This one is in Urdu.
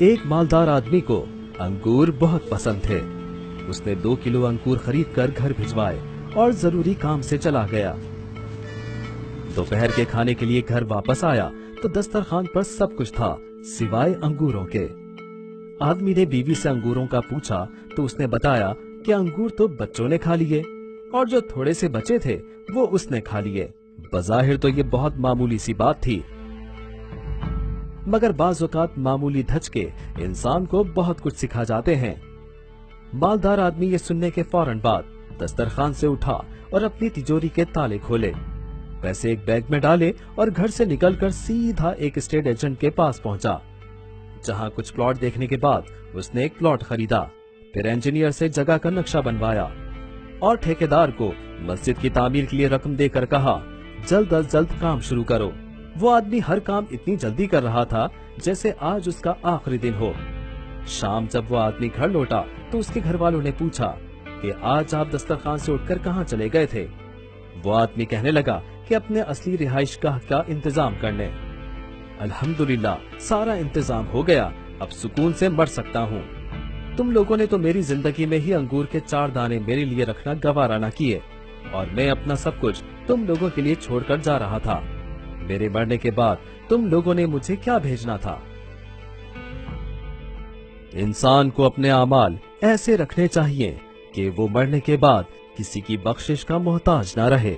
ایک مالدار آدمی کو انگور بہت پسند تھے۔ اس نے 2 کلو انگور خرید کر گھر بھجوائے اور ضروری کام سے چلا گیا۔ دوپہر کے کھانے کے لیے گھر واپس آیا تو دسترخوان پر سب کچھ تھا سوائے انگوروں کے۔ آدمی نے بیوی سے انگوروں کا پوچھا تو اس نے بتایا کہ انگور تو بچوں نے کھا لیے اور جو تھوڑے سے بچے تھے وہ اس نے کھا لیے۔ بظاہر تو یہ بہت معمولی سی بات تھی، مگر بعض اوقات معمولی دھچکے انسان کو بہت کچھ سکھا جاتے ہیں۔ مالدار آدمی یہ سننے کے فوراً بعد دسترخوان سے اٹھا اور اپنی تجوری کے تالے کھولے، پیسے ایک بیگ میں ڈالے اور گھر سے نکل کر سیدھا ایک اسٹیٹ ایجنٹ کے پاس پہنچا، جہاں کچھ پلاٹ دیکھنے کے بعد اس نے ایک پلاٹ خریدا، پھر انجینئر سے جگہ کا نقشہ بنوایا اور ٹھیکیدار کو مسجد کی تعمیر کے لیے رقم دے کر کہا جلد از جلد کام شروع کرو۔ وہ آدمی ہر کام اتنی جلدی کر رہا تھا جیسے آج اس کا آخری دن ہو۔ شام جب وہ آدمی گھر لوٹا تو اس کے گھر والوں نے پوچھا کہ آج آپ دسترخوان سے اٹھ کر کہاں چلے گئے تھے؟ وہ آدمی کہنے لگا کہ اپنے اصلی رہائش گاہ کا انتظام کرنے۔ الحمدللہ سارا انتظام ہو گیا، اب سکون سے مر سکتا ہوں۔ تم لوگوں نے تو میری زندگی میں ہی انگور کے 4 دانے میرے لیے رکھنا گوارا نہ کیے، اور میں اپنا سب کچھ تم لوگوں کے لیے چھوڑ کر جا رہا تھا۔ میرے مرنے کے بعد تم لوگوں نے مجھے کیا بھیجنا تھا؟ انسان کو اپنے اعمال ایسے رکھنے چاہیے کہ وہ مرنے کے بعد کسی کی بخشش کا محتاج نہ رہے۔